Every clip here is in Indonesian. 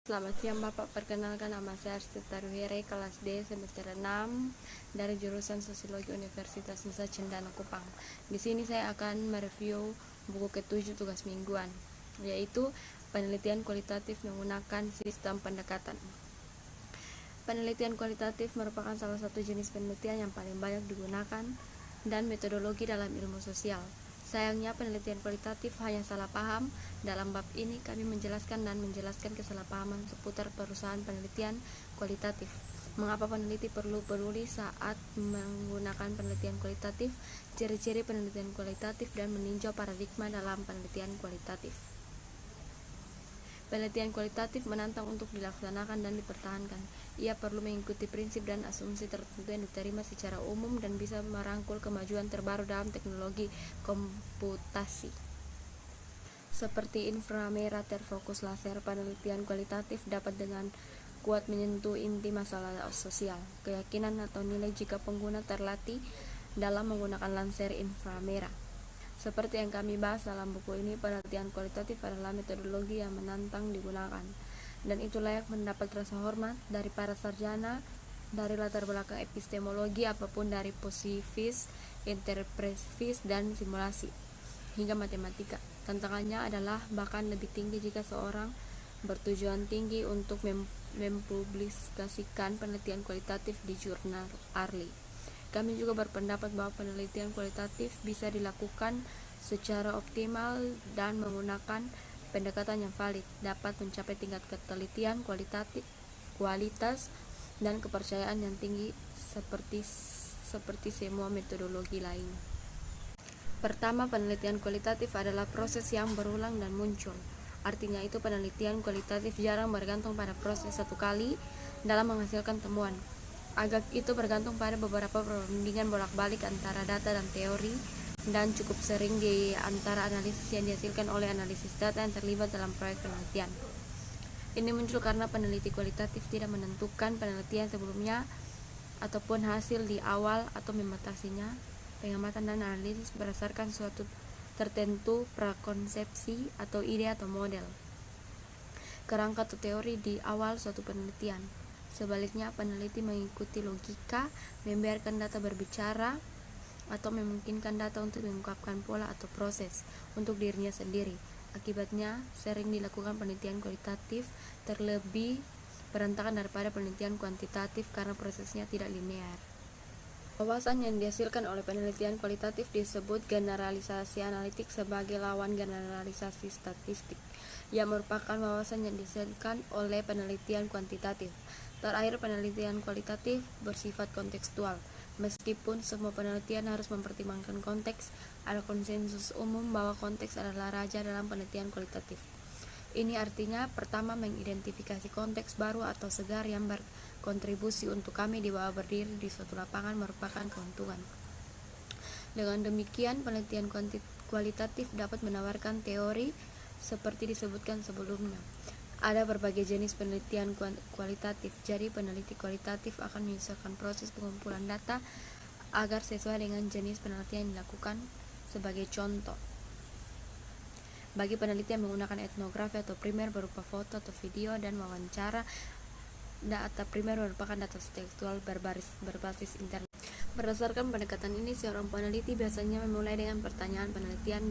Selamat siang Bapak, perkenalkan nama saya Arsti Taruhere, kelas D semester 6 dari jurusan Sosiologi Universitas Nusa Cendana Kupang. Di sini saya akan mereview buku ke-7 tugas mingguan, yaitu penelitian kualitatif menggunakan sistem pendekatan. Penelitian kualitatif merupakan salah satu jenis penelitian yang paling banyak digunakan dan metodologi dalam ilmu sosial. Sayangnya penelitian kualitatif hanya salah paham. Dalam bab ini kami menjelaskan kesalahpahaman seputar perusahaan penelitian kualitatif. Mengapa peneliti perlu peduli saat menggunakan penelitian kualitatif, ciri-ciri penelitian kualitatif, dan meninjau paradigma dalam penelitian kualitatif. Penelitian kualitatif menantang untuk dilaksanakan dan dipertahankan. Ia perlu mengikuti prinsip dan asumsi tertentu yang diterima secara umum dan bisa merangkul kemajuan terbaru dalam teknologi komputasi. Seperti inframerah terfokus laser, penelitian kualitatif dapat dengan kuat menyentuh inti masalah sosial, keyakinan atau nilai jika pengguna terlatih dalam menggunakan laser inframerah. Seperti yang kami bahas dalam buku ini, penelitian kualitatif adalah metodologi yang menantang digunakan, dan itu layak mendapat rasa hormat dari para sarjana dari latar belakang epistemologi apapun, dari positivis, interpretif, dan simulasi, hingga matematika. Tantangannya adalah bahkan lebih tinggi jika seorang bertujuan tinggi untuk mempublikasikan penelitian kualitatif di jurnal ahli. Kami juga berpendapat bahwa penelitian kualitatif bisa dilakukan secara optimal dan menggunakan pendekatan yang valid, dapat mencapai tingkat ketelitian, kualitas, dan kepercayaan yang tinggi seperti semua metodologi lain. Pertama, penelitian kualitatif adalah proses yang berulang dan muncul. Artinya itu penelitian kualitatif jarang bergantung pada proses satu kali dalam menghasilkan temuan. Agak itu bergantung pada beberapa perbandingan bolak-balik antara data dan teori, dan cukup sering di antara analisis yang dihasilkan oleh analisis data yang terlibat dalam proyek penelitian. Ini muncul karena peneliti kualitatif tidak menentukan penelitian sebelumnya ataupun hasil di awal atau membatasinya pengamatan dan analisis berdasarkan suatu tertentu prakonsepsi atau ide atau model, kerangka atau teori di awal suatu penelitian. Sebaliknya, peneliti mengikuti logika, membiarkan data berbicara, atau memungkinkan data untuk mengungkapkan pola atau proses untuk dirinya sendiri. Akibatnya, sering dilakukan penelitian kualitatif terlebih berantakan daripada penelitian kuantitatif karena prosesnya tidak linear. Wawasan yang dihasilkan oleh penelitian kualitatif disebut generalisasi analitik sebagai lawan generalisasi statistik, yang merupakan wawasan yang dihasilkan oleh penelitian kuantitatif. Terakhir, penelitian kualitatif bersifat kontekstual. Meskipun semua penelitian harus mempertimbangkan konteks, ada konsensus umum bahwa konteks adalah raja dalam penelitian kualitatif. Ini artinya, pertama, mengidentifikasi konteks baru atau segar yang berkontribusi untuk kami di bawah berdiri di suatu lapangan merupakan keuntungan. Dengan demikian, penelitian kualitatif dapat menawarkan teori seperti disebutkan sebelumnya. Ada berbagai jenis penelitian kualitatif, jadi peneliti kualitatif akan menyesuaikan proses pengumpulan data agar sesuai dengan jenis penelitian yang dilakukan. Sebagai contoh, bagi peneliti yang menggunakan etnografi atau primer berupa foto atau video dan wawancara, data primer merupakan data tekstual berbasis internet. Berdasarkan pendekatan ini, seorang peneliti biasanya memulai dengan pertanyaan penelitian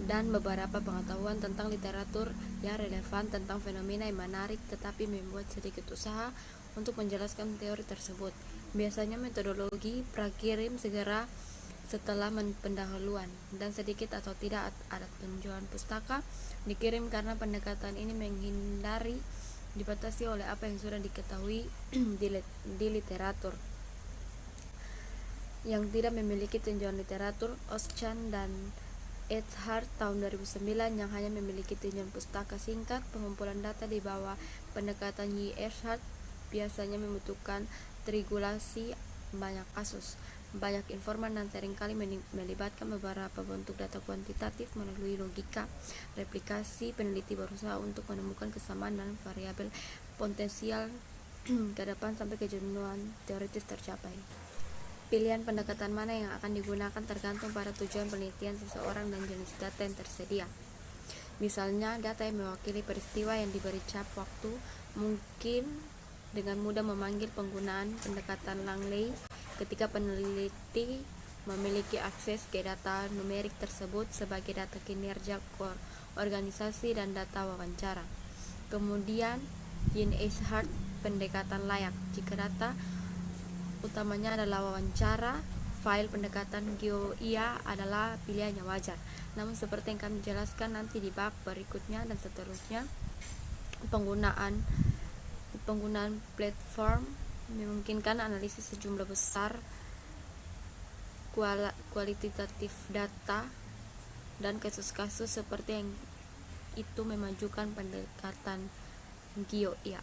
dan beberapa pengetahuan tentang literatur yang relevan tentang fenomena yang menarik, tetapi membuat sedikit usaha untuk menjelaskan teori tersebut. Biasanya metodologi prakirim segera setelah pendahuluan, dan sedikit atau tidak ada penjualan pustaka dikirim karena pendekatan ini menghindari dibatasi oleh apa yang sudah diketahui di literatur yang tidak memiliki tinjauan literatur. Oschan dan Earhart tahun 2009 yang hanya memiliki tinjauan pustaka singkat. Pengumpulan data di bawah pendekatan Earhart biasanya membutuhkan triangulasi banyak kasus, banyak informan, dan seringkali melibatkan beberapa bentuk data kuantitatif. Melalui logika replikasi, peneliti berusaha untuk menemukan kesamaan dan variabel potensial ke depan sampai kejenuhan teoritis tercapai. Pilihan pendekatan mana yang akan digunakan tergantung pada tujuan penelitian seseorang dan jenis data yang tersedia. Misalnya, data yang mewakili peristiwa yang diberi cap waktu mungkin dengan mudah memanggil penggunaan pendekatan Langley ketika peneliti memiliki akses ke data numerik tersebut sebagai data kinerja organisasi dan data wawancara. Kemudian, Jean Ashart pendekatan layak. Jika data utamanya adalah wawancara, file pendekatan GeoIA adalah pilihan yang wajar. Namun seperti yang kami jelaskan nanti di bab berikutnya dan seterusnya, penggunaan platform memungkinkan analisis sejumlah besar kualitatif data dan kasus-kasus seperti yang itu memajukan pendekatan GeoIA.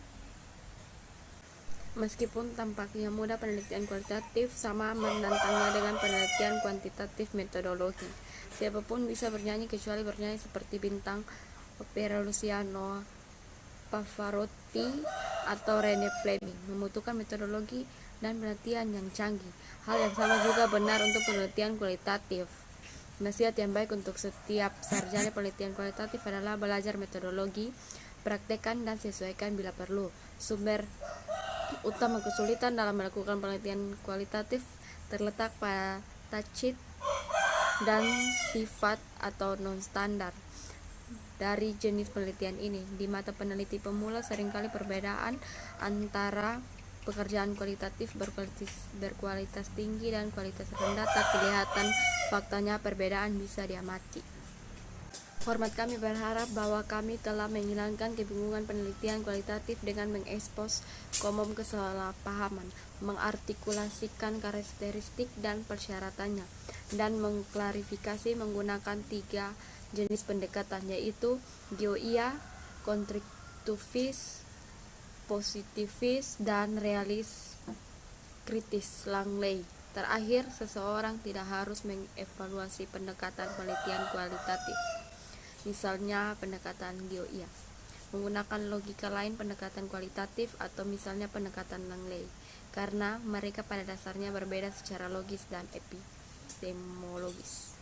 Meskipun tampaknya mudah, penelitian kualitatif sama menantangnya dengan penelitian kuantitatif metodologi. Siapapun bisa bernyanyi kecuali bernyanyi seperti bintang opera Luciano Pavarotti atau Rene Fleming, membutuhkan metodologi dan penelitian yang canggih. Hal yang sama juga benar untuk penelitian kualitatif. Nasihat yang baik untuk setiap sarjana penelitian kualitatif adalah belajar metodologi, praktekkan dan sesuaikan bila perlu. Sumber utama kesulitan dalam melakukan penelitian kualitatif terletak pada tacit dan sifat atau non-standar dari jenis penelitian ini. Di mata peneliti pemula, seringkali perbedaan antara pekerjaan kualitatif berkualitas tinggi dan kualitas rendah tak kelihatan. Faktanya perbedaan bisa diamati. Format kami berharap bahwa kami telah menghilangkan kebingungan penelitian kualitatif dengan mengekspos kolom kesalahpahaman, mengartikulasikan karakteristik dan persyaratannya, dan mengklarifikasi menggunakan 3 jenis pendekatan, yaitu GeoIA, konstruktivis, positivis, dan realis kritis Langley. Terakhir, seseorang tidak harus mengevaluasi pendekatan penelitian kualitatif, misalnya pendekatan GeoIA, menggunakan logika lain pendekatan kualitatif, atau misalnya pendekatan Langley, karena mereka pada dasarnya berbeda secara logis dan epistemologis.